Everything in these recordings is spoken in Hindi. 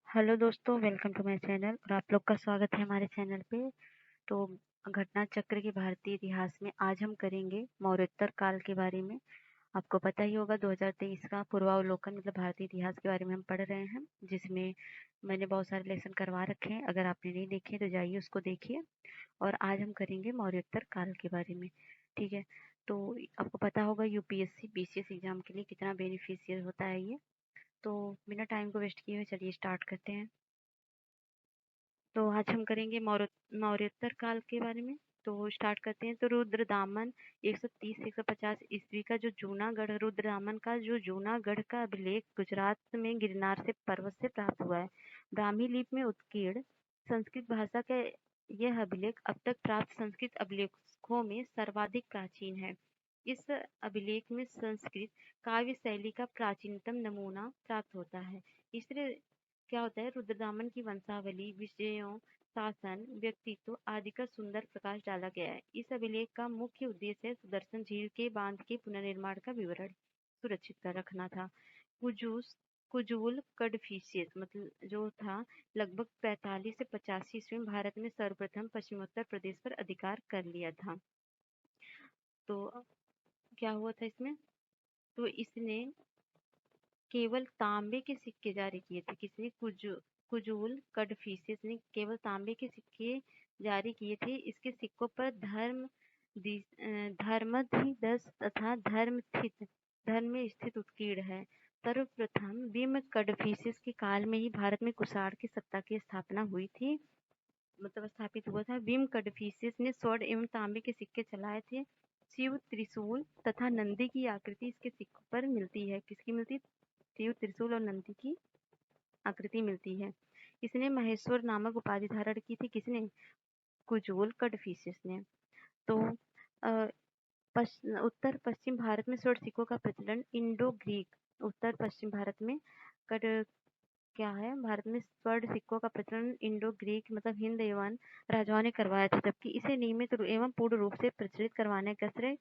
हेलो दोस्तों, वेलकम टू माय चैनल और आप लोग का स्वागत है हमारे चैनल पे। तो घटना चक्र के भारतीय इतिहास में आज हम करेंगे मौर्योत्तर काल के बारे में। आपको पता ही होगा 2023 का पूर्वावलोकन मतलब भारतीय इतिहास के बारे में हम पढ़ रहे हैं, जिसमें मैंने बहुत सारे लेसन करवा रखे हैं। अगर आपने नहीं देखे तो जाइए उसको देखिए। और आज हम करेंगे मौर्योत्तर काल के बारे में। ठीक है, तो आपको पता होगा यूपीएससी बीसीएस एग्जाम के लिए कितना बेनिफिशियल होता है ये। तो बिना टाइम को वेस्ट किए हुए चलिए स्टार्ट करते हैं। तो आज हम करेंगे मौर्योत्तर काल के बारे में। तो स्टार्ट करते हैं। तो रुद्रदामन 130-150 ईस्वी का जो जूनागढ़ रुद्रदामन का जो जूनागढ़ का अभिलेख गुजरात में गिरनार से पर्वत से प्राप्त हुआ है। ब्राह्मी लिपि में उत्कीर्ण संस्कृत भाषा का यह अभिलेख अब तक प्राप्त संस्कृत अभिलेखों में सर्वाधिक प्राचीन है। इस अभिलेख में संस्कृत काव्य शैली का प्राचीनतम नमूना प्राप्त होता है। इसलिए क्या होता है, रुद्रदामन की वंशावली, विषयों, शासन, व्यक्तित्व आदि का सुंदर प्रकाश डाला गया है। इस अभिलेख का मुख्य उद्देश्य सुदर्शन झील के बांध के पुनर्निर्माण का विवरण सुरक्षित कर रखना था। कुजूस कुजूल कडफिशियस मतलब जो था लगभग 45 से 85 ईस्वी में भारत में सर्वप्रथम पश्चिमोत्तर प्रदेश पर अधिकार कर लिया था। तो क्या हुआ था इसमें, तो इसने केवल तांबे के सिक्के जारी किए थे। किसने? कुजूल कडफिशियस ने केवल तांबे के सिक्के जारी किए थे। इसके सिक्कों पर धर्मधिदस तथा धर्म में स्थित उत्कीर्ण है। सर्वप्रथम भीम कडफिशियस के काल में ही भारत में कुषाण की सत्ता की स्थापना हुई थी, मतलब स्थापित हुआ था। भीम कडफिशियस ने स्वर्ण एवं तांबे के सिक्के चलाए थे। शिव त्रिशूल तथा नंदी की आकृति इसके सिक्कों पर मिलती है। किसकी मिलती? शिव त्रिशूल और नंदी की आकृति मिलती है। इसने महेश्वर नामक उपाधि धारण की थी। किसने? कुजूल कडफिशियस ने। तो उत्तर पश्चिम भारत में स्वर्ण सिक्कों का प्रचलन इंडो ग्रीक उत्तर पश्चिम भारत में कड क्या है, भारत में स्वर्ण सिक्कों का प्रचलन इंडो ग्रीक मतलब हिंद एवं राजाओं ने करवाया था, जबकि इसे नियमित एवं पूर्ण रूप से प्रचलित करवाने का श्रेय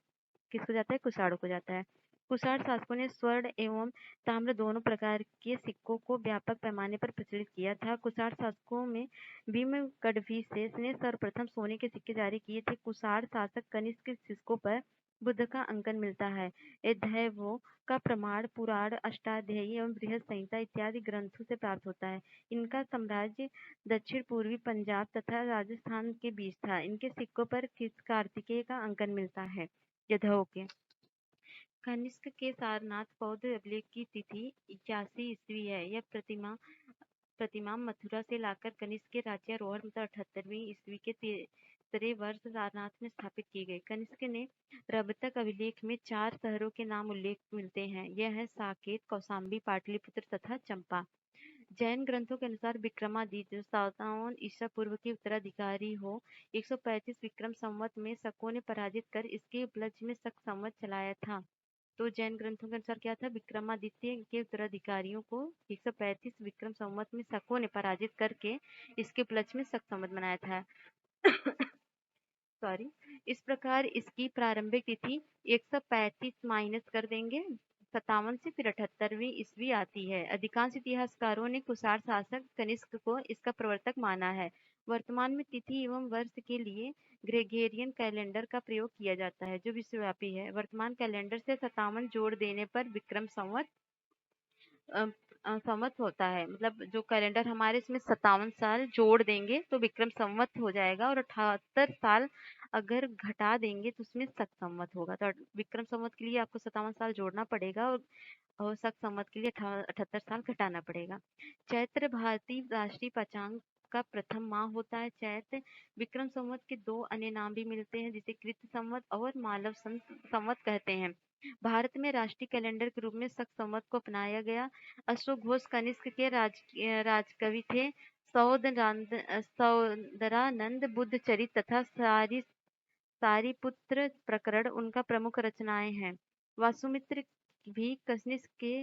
किसको जाता है? कुषाणों को जाता है। कुषाण शासकों ने स्वर्ण एवं ताम्र दोनों प्रकार के सिक्कों को व्यापक पैमाने पर प्रचलित किया था। कुषाण शासकों में भीम कडफिसेस ने सर्वप्रथम सोने के सिक्के जारी किए थे। कुषाण शासक कनिष्क के सिक्कों पर बुद्ध का अंकन मिलता है। एधैवो का प्रमाण पुराण, अष्टाध्यायी एवं बृहद संहिता इत्यादि ग्रंथों से प्राप्त होता है। इनका साम्राज्य दक्षिण पूर्वी पंजाब तथा राजस्थान के बीच था। इनके सिक्कों पर कार्तिकेय का अंकन मिलता है। यधों के कनिष्क के सारनाथ बौद्ध अभिलेख की तिथि 81 ईस्वी है। यह प्रतिमा मथुरा से लाकर कनिष्क के राज्यारोहण मतलब 78वीं ईस्वी के तीसरे वर्ष सारनाथ में स्थापित की गई। कनिष्क ने रबतक अभिलेख में 4 शहरों के नाम उल्लेख मिलते हैं। यह है साकेत, कौशाम्बी, पाटलिपुत्र तथा चंपा। जैन ग्रंथों के अनुसार विक्रमादित्य जो 57 ईसा पूर्व के उत्तराधिकारी हो 135 विक्रम संवत में शकों ने पराजित कर इसके उपलक्ष्य में शक संवत चलाया था। तो जैन ग्रंथों के अनुसार क्या था? विक्रमादित्य के उत्तराधिकारियों को 135 विक्रम संवत में शकों ने पराजित करके इसके उपलक्ष्य में शक संवत मनाया था। सॉरी, इस प्रकार इसकी प्रारंभिक तिथि 135 माइनस कर देंगे 57 से, फिर 78वीं ईस्वी आती है। अधिकांश इतिहासकारों ने कुषाण शासक कनिष्क को इसका प्रवर्तक माना है। वर्तमान में तिथि एवं वर्ष के लिए ग्रेगोरियन कैलेंडर का प्रयोग किया जाता है, जो विश्वव्यापी है। वर्तमान कैलेंडर से 57 जोड़ देने पर विक्रम संवत संवत होता है। मतलब जो कैलेंडर हमारे इसमें 57 साल जोड़ देंगे तो विक्रम संवत हो जाएगा, और 78 साल अगर घटा देंगे तो उसमें शक संवत होगा। तो विक्रम संवत के लिए आपको 57 साल जोड़ना पड़ेगा और शक संवत के लिए 78 साल घटाना पड़ेगा। चैत्र भारतीय राष्ट्रीय पंचांग का प्रथम माह होता है। चैत्र विक्रम संवत के 2 अन्य नाम भी मिलते हैं, जिसे कृत संवत और मालव संवत कहते हैं। भारत में राष्ट्रीय कैलेंडर के रूप में शक संवत को अपनाया गया। अशोक घोष कनिष्क के राजकवि थे। सौंदरानंद, बुद्ध चरित तथा सारिपुत्र प्रकरण उनका प्रमुख रचनाएं हैं। वासुमित्र भी कनिष्क के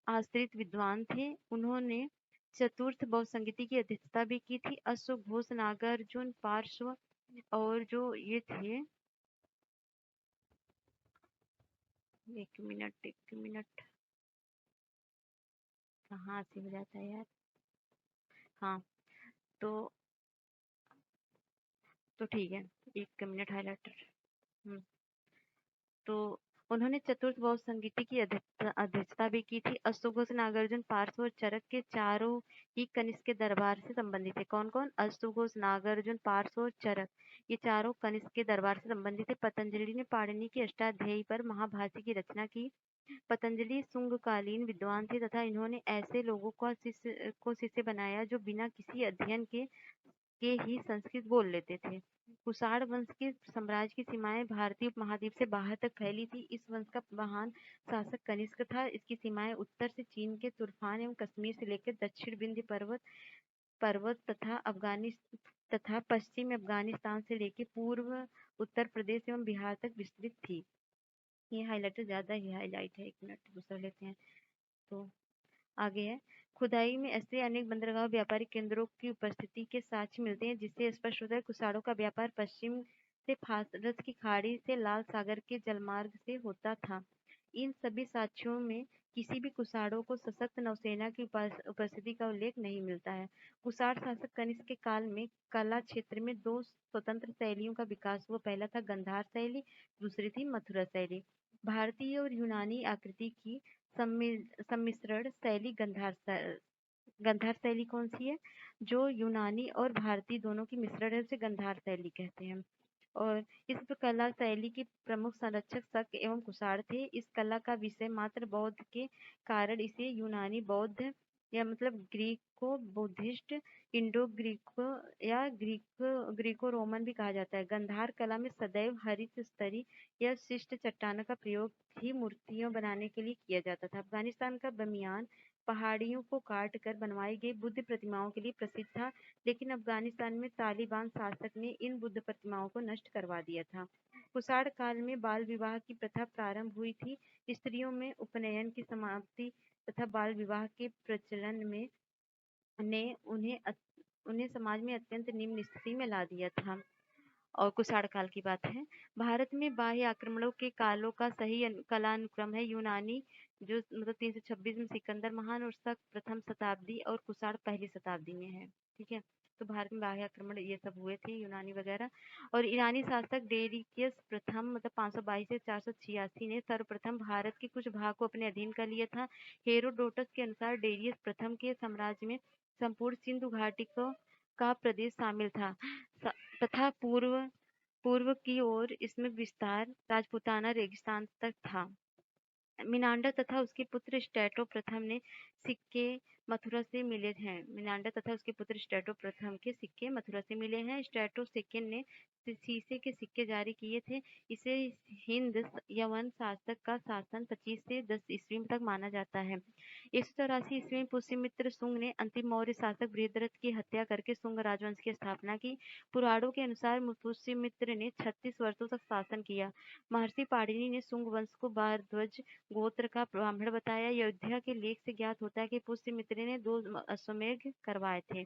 आश्रित विद्वान थे। उन्होंने चतुर्थ बहुसंगीति की अध्यक्षता भी की थी। अशोक घोष, नागार्जुन, पार्श्व और जो ये थे, एक मिनट कहाँ से हो जाता है यार, हाँ, तो ठीक है, 1 मिनट हाइलाइटर। हुँ। तो उन्होंने चतुर्थ बौद्ध संगीति की अध्यक्षता भी की थी। अश्वघोष, नागार्जुन, पार्श्व और चरक के चारों ही कनिष्क के दरबार से संबंधित थे। कौन-कौन? अश्वघोष, नागार्जुन, पार्श्व और चरक, ये चारों कनिष्क के दरबार से संबंधित थे। पतंजलि ने पाणिनि की अष्टाध्यायी पर महाभाष्य की रचना की। पतंजलि शुंगकालीन विद्वान थे तथा इन्होंने ऐसे लोगों को शिष्य बनाया जो बिना किसी अध्ययन के ही संस्कृत बोल लेते थे। कुषाण वंश के साम्राज्य की सीमाएं भारतीय उपमहाद्वीप से बाहर तक फैली थी। इस वंश का महान शासक कनिष्क था। इसकी सीमाएं उत्तर से चीन के तुर्फान एवं कश्मीर से लेकर दक्षिण विंध्य पर्वत पर्वत तथा पश्चिम अफगानिस्तान से लेकर पूर्व उत्तर प्रदेश एवं बिहार तक विस्तृत थी। ये हाइलाइटर ज्यादा ही हाईलाइट है, 1 मिनट दूसरा लेते हैं। तो आगे है, खुदाई में ऐसे अनेक बंदरगाह व्यापारिक केंद्रों की उपस्थिति के साक्ष्य मिलते हैं जिससे स्पष्ट होता है कुषाणों का व्यापार पश्चिम से फारस की खाड़ी से लाल सागर के जलमार्ग से होता था। इन सभी साक्ष्यों में किसी भी कुषाणों को सशक्त नौसेना की उपस्थिति का उल्लेख नहीं मिलता है। कुषाण शासक कनिष्क के काल में कला क्षेत्र में 2 स्वतंत्र शैलियों का विकास हुआ। पहला था गंधार शैली, दूसरी थी मथुरा शैली। भारतीय और यूनानी आकृति की सम्मिश्रण शैली गंधार शैली कौन सी है? जो यूनानी और भारतीय दोनों की मिश्रण है उसे गंधार शैली कहते हैं। और इस कला शैली के प्रमुख संरक्षक शक एवं कुषाण थे। इस कला का विषय मात्र बौद्ध के कारण इसे यूनानी बौद्ध या मतलब ग्रीको बुद्धिस्ट, इंडो ग्रीको या ग्रीको रोमन भी कहा जाता है। गंधार कला में सदैव हरित स्तरी या शिष्ट चट्टानों का प्रयोग ही मूर्तियों बनाने के लिए किया जाता था। अफगानिस्तान का बमियान पहाड़ियों को काट कर बनवाई गई बुद्ध प्रतिमाओं के लिए प्रसिद्ध था, लेकिन अफगानिस्तान में तालिबान शासक ने इन बुद्ध प्रतिमाओं को नष्ट करवा दिया था। कुषाण काल में बाल विवाह की प्रथा प्रारंभ हुई थी। स्त्रियों में उपनयन की समाप्ति तथा बाल विवाह के प्रचलन में ने उन्हें समाज में अत्यंत निम्न स्थिति में ला दिया था। और कुषाण काल की बात है। भारत में बाह्य आक्रमणों के कालों का सही कालानुक्रम है। यूनानी जो मतलब 326 में सिकंदर महान और शक प्रथम शताब्दी और कुषाण पहली शताब्दी में है। ठीक है, तो भारत में बाह्य आक्रमण ये सब हुए थे, यूनानी वगैरह। और ईरानी शासक डेरियस प्रथम मतलब 522 से 486 ने सर्वप्रथम भारत के कुछ भाग को अपने अधीन कर लिया था। हेरोडोटस के अनुसार डेरियस प्रथम के साम्राज्य में संपूर्ण सिंधु घाटी का प्रदेश शामिल था तथा पूर्व की ओर इसमें विस्तार राजपूताना रेगिस्तान तक था। मिनांडर तथा उसके पुत्र स्टेटो प्रथम ने सिक्के मथुरा से मिले हैं। मिनांडर तथा उसके पुत्र स्टेटो प्रथम के सिक्के मथुरा से मिले हैं। स्टेटो सेकंड ने शीशे के सिक्के जारी किए थे। इसे हिंद यवन शासक का शासन 25 से 10 ईस्वी तक माना जाता है। 184 ईस्वी में पुष्यमित्र शुंग ने अंतिम मौर्य शासक बृहद्रथ की हत्या करके शुंग राजवंश की स्थापना की। पुराणों के अनुसार पुष्यमित्र ने 36 वर्षों तक शासन किया। महर्षि पाणिनि ने शुंग वंश को भारद्वाज गोत्र का ब्राह्मण बताया। अयोध्या के लेख से ज्ञात होता है कि पुष्यमित्र ने 2 अश्वमेध करवाए थे।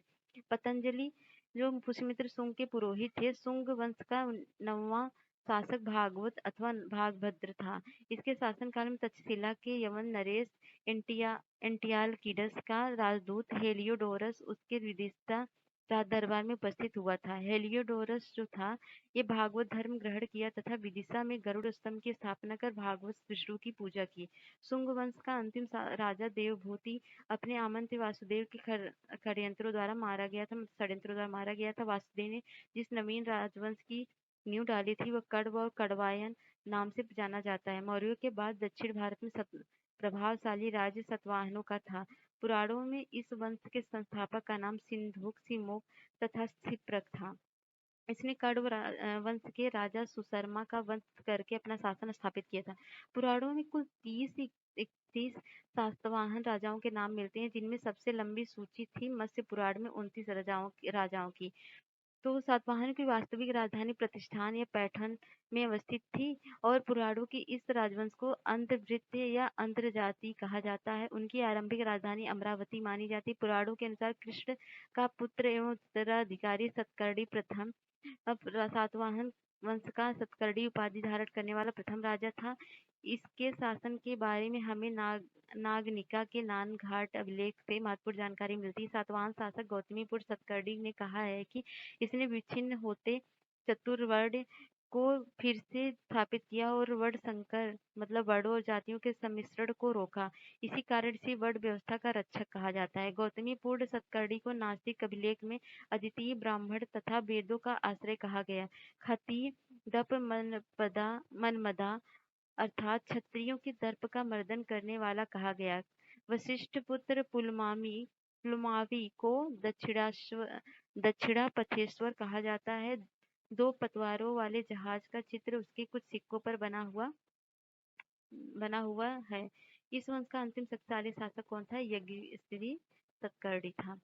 पतंजलि जो पुष्यमित्र शुंग के पुरोहित थे, शुंग वंश का 9वां शासक भागवत अथवा भागभद्र था। इसके शासनकाल में तक्षशिला के यवन नरेश एंटियालकिडस का राजदूत हेलियोडोरस उसके विदिशा राज दरबार में उपस्थित हुआ था। हेलियोडोरस जो था ये भागवत धर्म ग्रहण किया तथा विदिशा में गरुड़ स्तंभ की स्थापना कर भागवत विष्णु की पूजा की। शुंग वंश का अंतिम राजा देवभूति अपने आमंत्रित वासुदेव के षड्यंत्रों द्वारा मारा गया था। वासुदेव ने जिस नवीन राजवंश की नींव डाली थी वह कण्व और कण्वायन नाम से जाना जाता है। मौर्यों के बाद दक्षिण भारत में प्रभावशाली राज्य सातवाहनों का था। पुराणों में इस वंश के संस्थापक का नाम सिंधुक, सिमोक तथा क्षिप्रक था। इसने कण्व वंश के राजा सुशर्मा का वंश करके अपना शासन स्थापित किया था। पुराणों में कुल 31 सातवाहन राजाओं के नाम मिलते हैं, जिनमें सबसे लंबी सूची थी मत्स्य पुराण में 29 राजाओं की। तो सातवाहन की वास्तविक राजधानी प्रतिष्ठान या पैठन में अवस्थित थी और पुराणों की इस राजवंश को अंधवृत्य या अंध्रजाति कहा जाता है। उनकी आरंभिक राजधानी अमरावती मानी जाती है। पुराणों के अनुसार कृष्ण का पुत्र एवं उत्तराधिकारी सतकर्णी प्रथम अब सातवाहन वंश का सतकर्णी उपाधि धारण करने वाला प्रथम राजा था। इसके शासन के बारे में हमें नागनिका के नानघाट अभिलेख से महत्वपूर्ण जानकारी मिलती है। सातवाहन शासक गौतमीपुत्र सतकर्णी ने कहा है कि इसने विच्छिन्न होते चतुर्वर्ण को फिर से स्थापित किया और वर्ण संकर मतलब वर्णों और जातियों के सम्मिश्रण को रोका। इसी कारण इसे वर्ण व्यवस्था का रक्षक कहा जाता है। गौतमीपुत्र सतकर्णी को नास्तिक अभिलेख में अद्वितीय ब्राह्मण तथा वेदों का आश्रय कहा गया। खती दप मनमदा अर्थात क्षत्रियों के दर्प का मर्दन करने वाला कहा गया। वशिष्ठ पुत्र पुलमावी को दक्षिणापथेश्वर कहा जाता है। दो पतवारों वाले जहाज का चित्र उसके कुछ सिक्कों पर बना हुआ है। इस वंश का अंतिम शक्तिशाली शासक कौन था? यज्ञश्री सतकर्णी था।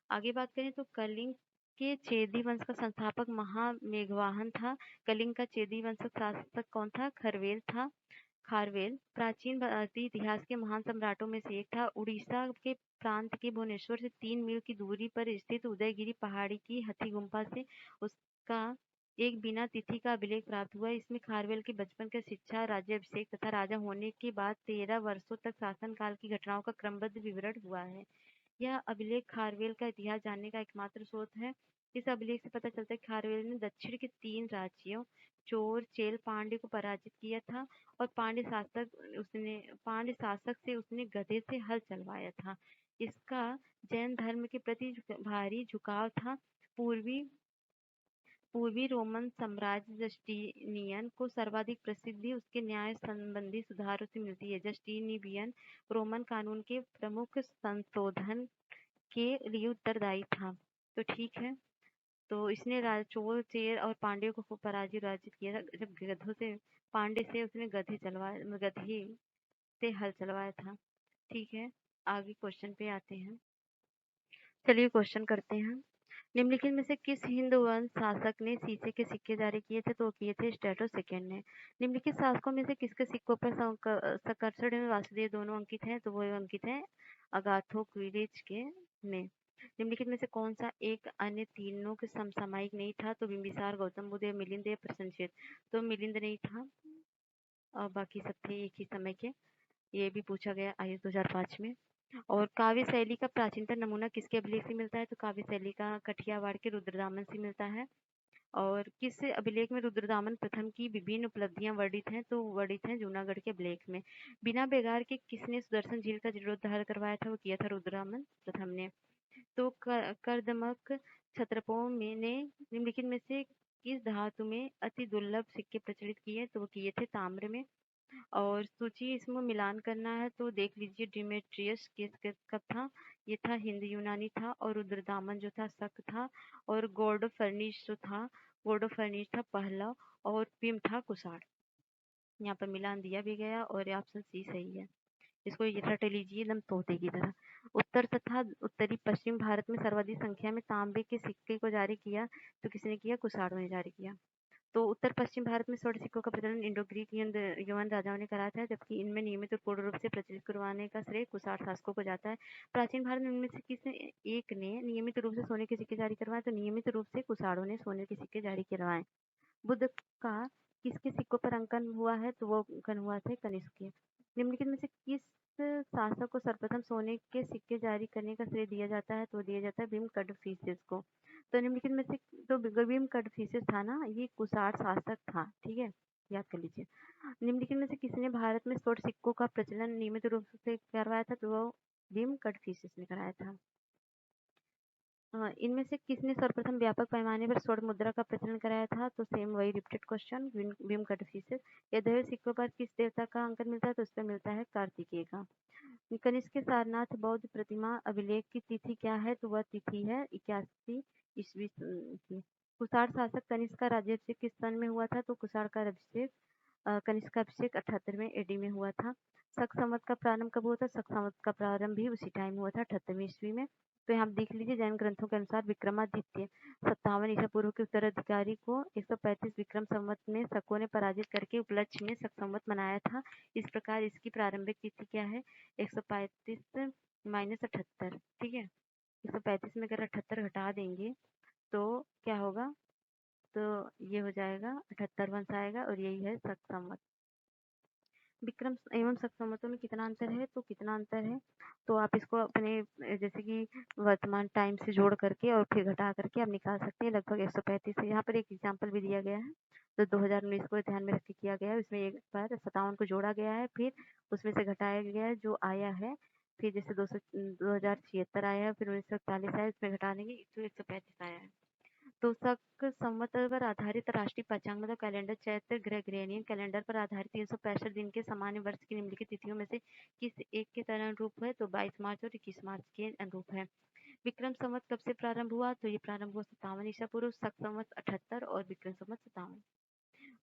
आगे बात करें तो कलिंग के चेदी वंश का संस्थापक महामेघवाहन था। कलिंग का चेदी वंश का शासक कौन था? खारवेल प्राचीन भारतीय इतिहास के महान सम्राटों में से एक था। उड़ीसा के प्रांत के भुवनेश्वर से 3 मील की दूरी पर स्थित उदयगिरी पहाड़ी की हथी गुम्फा से उसका एक बिना तिथि का अभिलेख प्राप्त हुआ। इसमें खारवेल के बचपन की शिक्षा, राज्याभिषेक तथा राजा होने के बाद 13 वर्षों तक शासन काल की घटनाओं का क्रमबद्ध विवरण हुआ है। यह अभिलेख खारवेल का इतिहास जानने का एकमात्र स्रोत है। इस अभिलेख से पता चलता है कि खारवेल ने दक्षिण के 3 राज्यों चोर चेल पांड्य को पराजित किया था और पांड्य शासक से उसने गधे से हल चलवाया था। इसका जैन धर्म के प्रति भारी झुकाव था। पूर्वी रोमन साम्राज्य जस्टिनियन को सर्वाधिक प्रसिद्धि उसके न्याय संबंधी सुधारों से मिलती है। जस्टिनियन रोमन कानून के प्रमुख संशोधन के लिए उत्तरदायी था। तो ठीक है, तो इसने चोर चेर और पांड्यों को पराजित किया था। जब गधों से पांड्य से उसने गधे से हल चलवाया था। ठीक है, आगे क्वेश्चन पे आते हैं। चलिए क्वेश्चन करते हैं। निम्नलिखित में से किस हिंदू वंश शासक ने शीशे के सिक्के जारी किए थे? तो किए थे स्ट्रेटो सेकंड ने। निम्नलिखित शासकों में से किसके सिक्कों पर सकर्षण एवं वासुदेव दोनों अंकित हैं? तो वो अंकित हैं अगाथोक्विलिस के ने। निम्नलिखित में से कौन सा एक अन्य तीनों के समसामयिक नहीं था? तो बिंबिसार, गौतम बुद्ध, मिलिंद या प्रसेनजित। तो मिलिंद नहीं था और बाकी सब थे एक ही समय के। ये भी पूछा गया IAS 2005 में। और काव्य शैली का प्राचीनतम नमूना किसके अभिलेख से मिलता है? तो काव्य शैली का कठियावाड़ के रुद्रदामन से मिलता है। और किस अभिलेख में रुद्रदामन प्रथम की विभिन्न उपलब्धियां वर्णित हैं? तो वर्णित हैं जूनागढ़ के अभिलेख में। बिना बेगार के किसने सुदर्शन झील का जीर्णोद्धार करवाया था? वो किया था रुद्रदामन प्रथम ने। तो कर्दमक क्षत्रपों में ने निम्नलिखित में से किस धातु में अति दुर्लभ सिक्के प्रचलित किए? तो वो किए थे ताम्र में। और सूची इसमें मिलान करना है तो देख लीजिए डिमेट्रियस कब था? ये था हिंद यूनानी था। और रुद्रदामन जो था शक था। और गोर्डोफर्निश जो था गोर्डोफर्निश था पहला। और पिम था कुषाण। यहाँ पर मिलान दिया भी गया और ऑप्शन सी सही है। इसको ये रट लीजिए एकदम तोते की तरह। उत्तर तथा उत्तरी पश्चिम भारत में सर्वाधिक संख्या में तांबे के सिक्के को जारी किया तो किसने किया? कुषाणों ने जारी किया। तो उत्तर पश्चिम भारत में स्वर्ण सिक्कों का प्रचलन इंडो ग्रीक यवन राजाओं ने कराया था, जबकि इनमें नियमित और पूर्ण रूप से प्रचलित करवाने का श्रेय कुषाण शासकों को जाता है। प्राचीन भारत में इनमें से किसी एक ने नियमित रूप से सोने के सिक्के जारी करवाए? तो नियमित रूप से कुषाणों ने सोने के सिक्के जारी करवाए। बुद्ध का किसके सिक्कों पर अंकन हुआ है? तो वो अंकन हुआ थे कनिष्क के। निम्नलिखित में से किस शासक को सर्वप्रथम सोने के सिक्के जारी करने का श्रेय दिया जाता है? तो दिया जाता है भीम कदफिसिस को। तो निम्नलिखित में से तो भीम कदफिसिस था ना, ये कुषाण शासक था। ठीक है, याद कर लीजिए। निम्नलिखित में से किसने भारत में स्वर्ण सिक्कों का प्रचलन नियमित रूप से करवाया था? तो वो भीम कदफिसिस ने कराया था। इनमें से किसने सर्वप्रथम व्यापक पैमाने पर स्वर्ण मुद्रा का प्रचलन कराया था? तो सेम वही रिपीटेड क्वेश्चन, भीम कदफिसिस। यह सिक्कों पर किस देवता का अंकन मिलता है? तो उसमें मिलता है कार्तिकेय का। कनिष्क के सारनाथ बौद्ध प्रतिमा अभिलेख की तिथि क्या है? तो वह तिथि है 81 ईस्वी की। कुषाण शासक कनिष्क का राज्याभिषेक किस सन में हुआ था? तो कुषाण का अभिषेक कनिष्क का अभिषेक 78वें AD में हुआ था। शक संवत का प्रारंभ कब हुआ था? शक संवत का प्रारंभ भी उसी टाइम हुआ था 78वीं ईस्वी में। तो यहाँ देख लीजिए जैन ग्रंथों के अनुसार विक्रमादित्य 57 ईसा पूर्व के उत्तराधिकारी को 135 विक्रम संवत में शकों ने पराजित करके उपलक्ष्य में शक संवत मनाया था। इस प्रकार इसकी प्रारंभिक तिथि क्या है? 135 माइनस 78। ठीक है, 135 में अगर 78 घटा देंगे तो क्या होगा? तो ये हो जाएगा 78 वंश आएगा और यही है शक संवत। विक्रम एवं संवतों में कितना अंतर है, तो कितना अंतर है, तो आप इसको अपने जैसे कि वर्तमान टाइम से जोड़ करके और फिर घटा करके आप निकाल सकते हैं। लगभग 135 है। यहाँ पर एक एग्जाम्पल भी दिया गया है, तो 2019 को ध्यान में रख के किया गया है। उसमें एक बार 57 को जोड़ा गया है, फिर उसमें से घटाया गया है जो आया है, फिर जैसे 2076 आया है, फिर 1941 आया, इसमें घटा देंगे तो 135 आया है। तो शक संवत पर आधारित राष्ट्रीय पंचांग मतलब कैलेंडर चैत्र ग्रेगोरियन कैलेंडर पर आधारित 365 दिन के सामान्य वर्ष की निम्नलिखित तिथियों में से किस एक के अनुरूप है, तो 22 मार्च और 21 मार्च के अनुरूप है। विक्रम संवत कब से प्रारंभ हुआ, तो ये प्रारंभ हुआ 57 ईसा पूर्व, शक संवत 78 और विक्रम संवत 57।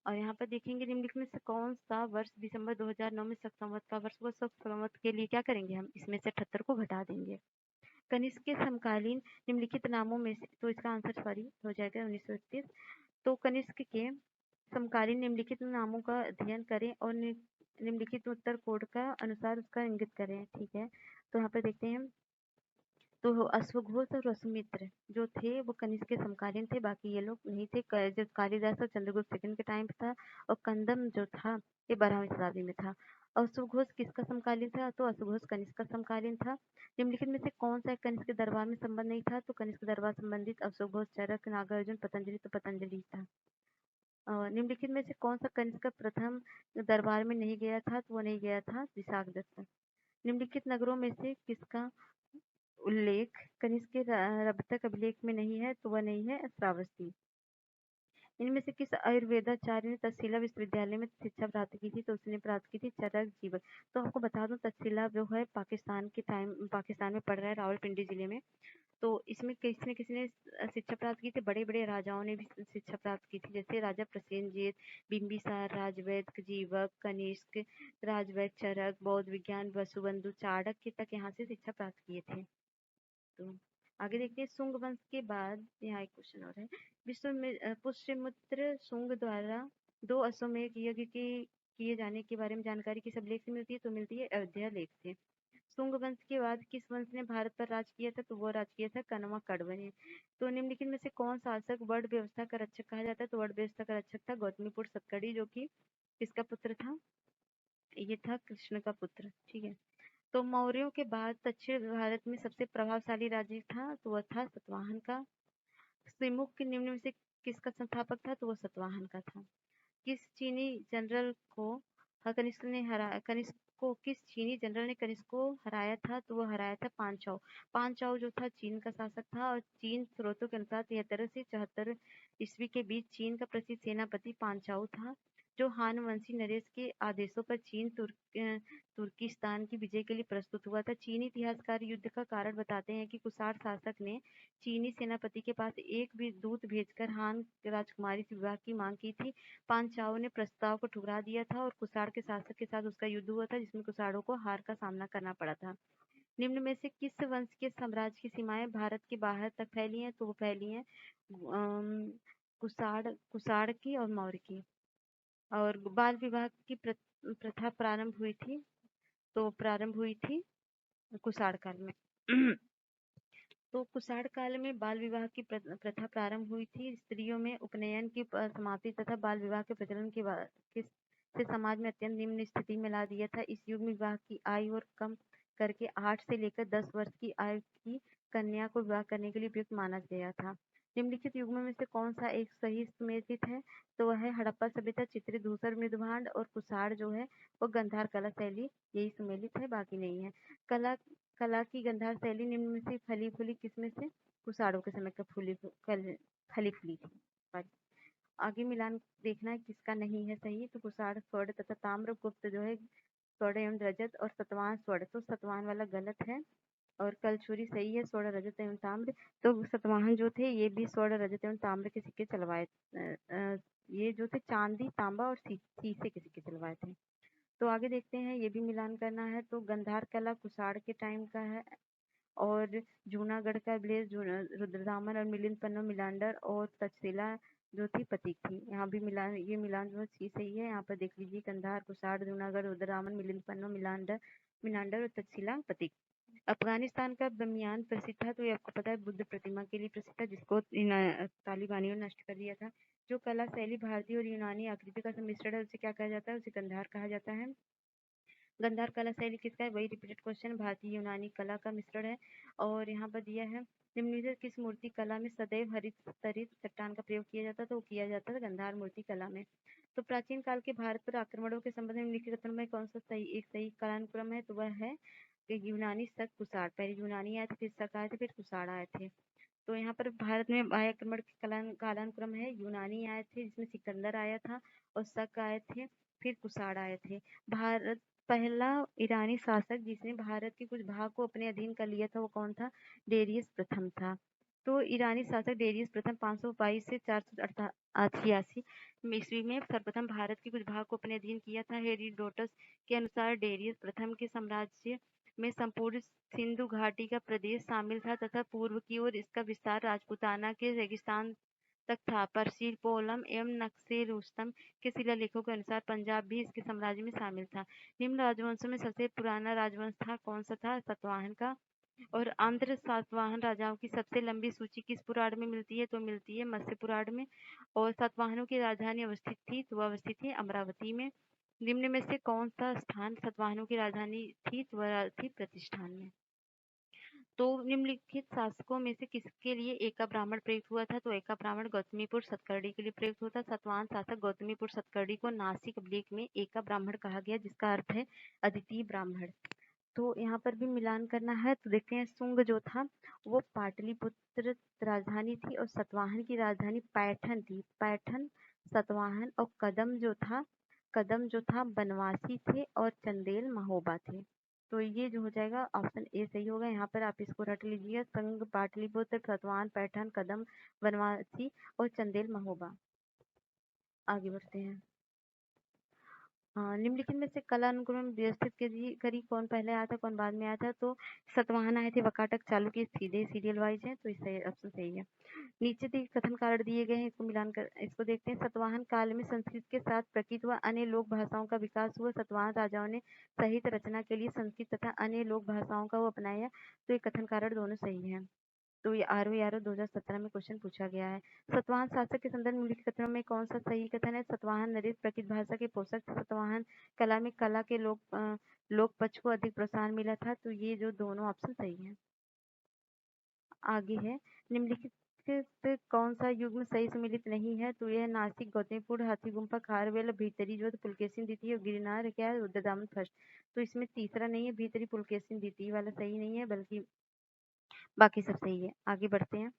और यहाँ पर देखेंगे निम्नलिखित में से कौन सा वर्ष दिसंबर 2009 में शक संवत का वर्ष हुआ। शक संवत के लिए क्या करेंगे, हम इसमें से 78 को घटा देंगे। कनिष्क के समकालीन निम्नलिखित नामों में से, तो इसका आंसर सॉरी हो जाएगा 1931। तो कनिष्क के समकालीन निम्नलिखित नामों का अध्ययन करें और निम्नलिखित उत्तर कोड का अनुसार उसका इंगित करें। ठीक है, तो यहाँ पर देखते हैं, तो अश्वघोष और अश्वमित्र जो थे वो कनिष्क के समकालीन थे, बाकी ये लोग नहीं थे। जो कालिदास और चंद्रगुप्त सेकंड के टाइम था, और कंदम जो था ये 12वीं शताब्दी में था। अश्वघोष किसका समकालीन था, तो अश्वघोष कनिष्क का समकालीन था। निम्नलिखित में से कौन सा कनिष्क के दरबार में संबंध नहीं था, तो कनिष्क दरबार संबंधित अश्वघोष, चरक, नागार्जुन, पतंजलि, तो पतंजलि था। निम्नलिखित में से कौन सा कनिष्क का प्रथम दरबार में नहीं गया था, तो वो नहीं गया था विशाखदत्त। निम्नलिखित नगरों में से किसका उल्लेख कनिष्क के रबतक अभिलेख में नहीं है, तो वह नहीं है श्रावस्ती। इनमें से किस आयुर्वेदाचार्य ने तक्षशिला विश्वविद्यालय में शिक्षा प्राप्त की थी, तो उसने प्राप्त की थी चरक जीवक। तो आपको बता दूं तक्षशिला जो है पाकिस्तान में पड़ रहा है, रावलपिंडी जिले में। तो इसमें किसी ने शिक्षा प्राप्त की थी, बड़े बड़े राजाओं ने भी शिक्षा प्राप्त की थी, जैसे राजा प्रसेनजीत, बिंबिसार, राजवैद्य, जीवक, कनिष्क, राजवैद्य, चरक, बौद्ध विज्ञान, वसुबंधु, चाणक्य तक यहाँ से शिक्षा प्राप्त किए थे। तो आगे देखते हैं, शुंग वंश के बाद यहाँ एक क्वेश्चन और है। विश्व में पुष्यमित्र शुंग द्वारा 2 अश्वमेध यज्ञ के किए जाने के बारे में जानकारी किस अभिलेख से मिलती है, तो मिलती है अयोध्या लेख से। शुंग वंश के बाद किस वंश ने भारत पर राज किया था, तो वो राज किया था कनवा कड़व ने। तो निम्नलिखित में से कौन शासक वर्ण व्यवस्था का रक्षक कहा जाता है, तो वर्ण व्यवस्था का रक्षक था गौतमीपुत्र सत्कर्णी, जो कि किसका पुत्र था, ये था कृष्ण का पुत्र। ठीक है, तो मौर्यों के बाद दक्षिण भारत में सबसे प्रभावशाली राज्य था, तो वह था सतवाहन का। सिमुक के निम्न में से किसका संस्थापक था, तो वह सतवाहन का था। किस चीनी जनरल को किस चीनी जनरल ने कनिष्क को हराया था, तो वह हराया था पांचाओ। पांचाओ जो था चीन का शासक था, और चीन स्रोतों के अनुसार 73 से 74 ईस्वी के बीच चीन का प्रसिद्ध सेनापति पांचाओ था, जो हान वंशी नरेश के आदेशों पर चीन तुर्किस्तान की विजय के लिए प्रस्तुत हुआ था। चीनी इतिहासकार युद्ध का कारण बताते हैं कि कुषाण शासक ने चीनी सेनापति के पास एक भी दूत भेजकर हान राजकुमारी से विवाह की मांग की थी। पांचाओं ने प्रस्ताव को ठुकरा दिया था, और कुषाण के शासक के साथ उसका युद्ध हुआ था, जिसमें कुषाणों को हार का सामना करना पड़ा था। निम्न में से किस वंश के साम्राज्य की सीमाएं भारत के बाहर तक फैली हैं, तो वो फैली हैं कुषाण की और मौर्य की। और बाल विवाह की प्रथा प्रारंभ हुई थी, तो प्रारंभ हुई थी कुषाण काल में। तो कुषाण काल में बाल विवाह की प्रथा प्रारंभ हुई थी। स्त्रियों में उपनयन की समाप्ति तथा बाल विवाह के प्रचलन से समाज में अत्यंत निम्न स्थिति में ला दिया था। इस युग में विवाह की आयु और कम करके 8 से लेकर 10 वर्ष की आयु की कन्या को विवाह करने के लिए उपयुक्त माना गया था। निम्नलिखित युग्मों में से कौन सा एक सही सुमेलित है, तो वह है हड़प्पा सभ्यता, चित्रित धूसर मृदभांड, और कुषाण जो है वो गंधार कला शैली, यही सुमेलित है, बाकी नहीं है। कला की गंधार शैली निम्न में से फली फूली किसमें से, कुषाणों के समय का फली फूली थी। आगे मिलान देखना है किसका नहीं है सही, तो कुषाण स्वर्ण तथा ताम्र, गुप्त जो है स्वर्ण एवं रजत, और सतवाहन स्वर्ण, तो सतवाहन वाला गलत है, और कलछुरी सही है, स्वर्ण रजत एवं ताम्र। तो सतवाहन जो थे ये भी स्वर्ण रजत एवं ताम्र के सिक्के चलवाए, ये जो थे चांदी, तांबा और शीशे के सिक्के चलवाए थे। तो आगे देखते हैं, ये भी मिलान करना है। तो गंधार कला कुषाण के टाइम का है, और जूनागढ़ का ब्लेज रुद्रदामन और मिलिंद पन्नो मिलांडर, और तक्षशिला जो थी पतीक थी। यहाँ भी मिलान, ये मिलान जो चीज सही है, यहाँ पर देख लीजिए, कंधार, कुषाण, जूनागढ़, रुद्रदामन, मिलिंद पन्नो मिलांडर और तक्षशिला पतीक। अफगानिस्तान का बमियान प्रसिद्ध था, तो ये आपको पता है बुद्ध प्रतिमा के लिए प्रसिद्ध था, जिसको तालिबानियों ने नष्ट कर दिया था। जो कला शैली भारतीय और यूनानी आकृति का सम्मिश्रण है, उसे क्या कहा जाता है, उसे कंधार कहा जाता है। गंधार कला शैली किसका है? वही रिपीटेड क्वेश्चन, भारतीय यूनानी कला का मिश्रण है। और यहाँ पर दिया है निम्नलिखित किस मूर्ति कला में सदैव हरित स्तरित चट्टान का प्रयोग किया जाता था? तो वो किया जाता था गंधार मूर्ति कला में। तो प्राचीन काल के भारत पर आक्रमणों के संबंध में निम्नलिखित कथन में कौन सा सही कालानुक्रम है? तो वह है यूनानी, शक, कुषाण। पहले यूनानी आए थे, फिर शक आए थे, फिर कुषाण आए थे। तो यहाँ पर भारत में बाह्य आक्रमण के कालानुक्रम है, यूनानी आए थे जिसमें सिकंदर आया था, और शक आए थे, फिर कुषाण आए थे। भारत पहला ईरानी शासक जिसने भारत के कुछ भाग को अपने अधीन कर लिया था वो कौन था? डेरियस प्रथम था। तो ईरानी शासक डेरियस प्रथम 522 से 486 ईस्वी में सर्वप्रथम भारत के कुछ भाग को अपने अधीन किया था। हेरोडोटस के अनुसार डेरियस प्रथम के साम्राज्य में संपूर्ण सिंधु घाटी का प्रदेश शामिल था तथा पूर्व की ओर इसका विस्तार राजपूताना के रेगिस्तान तक था। पर्सिपोलम एवं नक्शे रुस्तम के शिलालेखों के अनुसार पंजाब भी इसके साम्राज्य में शामिल था। निम्न राजवंशों में सबसे पुराना राजवंश था कौन सा था? सातवाहन का। और आंध्र सातवाहन राजाओं की सबसे लंबी सूची किस पुराण में मिलती है? तो मिलती है मत्स्य पुराण में। और सातवाहनों की राजधानी अवस्थित थी, तो वह अवस्थित थी अमरावती में। निम्न में से कौन सा स्थान सातवाहनों की राजधानी थी? तो वह थी प्रतिष्ठान में। तो निम्नलिखित शासकों में से किसके लिए एका ब्राह्मण प्रयुक्त हुआ था? तो एका ब्राह्मण गौतमीपुर सतकर्णी के लिए प्रयुक्त हुआ था। सातवाहन शासक गौतमीपुर सतकर्णी को नासिक अभिलेख में एका ब्राह्मण कहा गया, जिसका अर्थ है अद्वितीय ब्राह्मण। तो यहाँ पर भी मिलान करना है, तो देखते हैं शुंग जो था वो पाटलिपुत्र राजधानी थी और सतवाहन की राजधानी पैठन थी। पैठन, सतवाहन। और कदम जो था बनवासी थे और चंदेल महोबा थे। तो ये जो हो जाएगा ऑप्शन ए सही होगा। यहाँ पर आप इसको रट लीजिए, संग, पाटलिपुत्र, सतवाहन, पैठन, कदम, बनवासी और चंदेल महोबा। आगे बढ़ते हैं। हाँ, निम्नलिखित में से कालानुक्रम व्यवस्थित करी कौन पहले आया था, कौन बाद में आया था? तो सतवाहन आए थे, वकाटक चालुक्य सीधे सीरियल वाइज है, तो इससे ऑप्शन सही है। नीचे दिए कथन कारण दिए गए हैं, इसको मिलान कर इसको देखते हैं। सतवाहन काल में संस्कृत के साथ प्रकृत व अन्य लोक भाषाओं का विकास हुआ। सतवाहन राजाओं ने साहित्य रचना के लिए संस्कृत तथा अन्य लोक भाषाओं का वो अपनाया। तो ये कथन कारण दोनों सही है। तो ये RO 2017 में क्वेश्चन पूछा गया है। सतवाहन शासक के संदर्भ निम्नलिखित कथनों में कौन सा सही कथन है? सतवाहन नरेश प्रकृत भाषा के पोषक थे। सतवाहन कला में कला के लोक पक्ष को अधिक प्रोत्साहन मिला था। तो ये जो दोनों ऑप्शन सही है। आगे है निम्नलिखित कौन सा युग्म सही सम्मिलित नहीं है? तो यह नासिक, गौतमीपुर, हाथी गुम्फा, खारवेल, भीतरी जो पुलकेशिन द्वितीय और गिरनार क्या है? रुद्रदामन फर्स्ट। तो इसमें तीसरा नहीं है, भीतरी पुलकेशिन द्वितीय वाला सही नहीं है, बल्कि बाकी सब सही है। आगे बढ़ते हैं।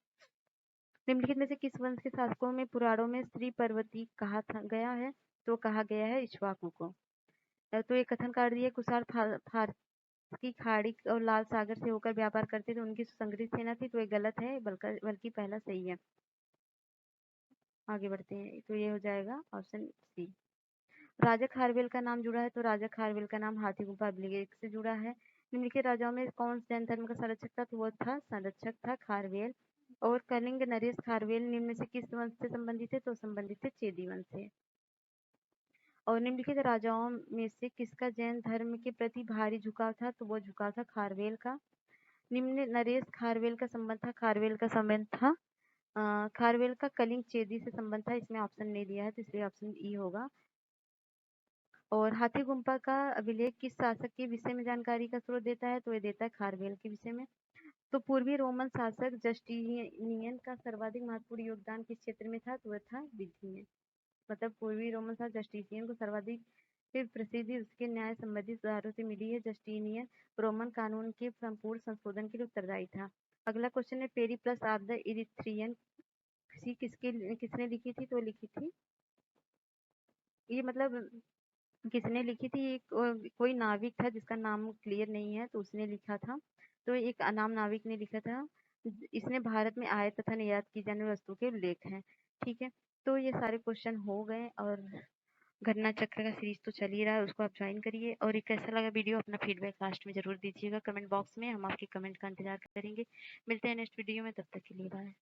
निम्नलिखित में से किस वंश के शासकों में पुराणों में श्री पर्वती कहा गया है? तो कहा गया है इक्ष्वाकु को। तो ये कथन कर दिए कुषाण फारसी खाड़ी और लाल सागर से होकर व्यापार करते थे, उनकी सुसंगठित सेना थी। तो ये गलत है, बल्कि पहला सही है। आगे बढ़ते हैं, तो ये हो जाएगा ऑप्शन सी। राजा खारवेल का नाम जुड़ा है, तो राजा खारवेल का नाम हाथी गुफा अभिलेख से जुड़ा है। निम्नलिखित राजाओं में कौन जैन धर्म का संरक्षक था? तो वो था संरक्षक था खारवेल। और कलिंग नरेश खारवेल निम्न में से किस वंश से संबंधित है? तो संबंधित है चेदी वंश से। और निम्नलिखित राजाओं में से किसका जैन धर्म के प्रति भारी झुकाव था? तो वो झुकाव था खारवेल का। निम्न नरेश खारवेल का संबंध था, खारवेल का संबंध था खारवेल का कलिंग चेदी से संबंध था। इसमें ऑप्शन नहीं दिया है, तो इसलिए ऑप्शन ई होगा। और हाथी गुम्फा का अभिलेख किस शासक के विषय में जानकारी का स्रोत देता है? तो ये देता है खारवेल के विषय में। तो पूर्वी रोमन शासक जस्टिनियन का सर्वाधिक महत्वपूर्ण योगदान किस क्षेत्र में था? तो वह था विधि में। मतलब पूर्वी रोमन शासक जस्टिनियन को सर्वाधिक प्रसिद्धि उसके न्याय संबंधी सुधारों से मिली है। जस्टिनियन रोमन कानून के संपूर्ण संशोधन के लिए उत्तरदायी था। अगला क्वेश्चन है पेरिप्लस ऑफ द इरिथ्रियन किसने लिखी थी? तो लिखी थी ये मतलब किसने लिखी थी? एक कोई नाविक था जिसका नाम क्लियर नहीं है, तो उसने लिखा था। तो एक अनाम नाविक ने लिखा था। इसने भारत में आयात तथा निर्यात की जाने वाली वस्तु के उल्लेख हैं। ठीक है, तो ये सारे क्वेश्चन हो गए और घटना चक्र का सीरीज तो चल ही रहा है, उसको आप ज्वाइन करिए। और ये कैसा लगा वीडियो अपना फीडबैक लास्ट में जरूर दीजिएगा कमेंट बॉक्स में, हम आपके कमेंट का इंतजार करेंगे। मिलते हैं नेक्स्ट वीडियो में, तब तक के लिए बाय।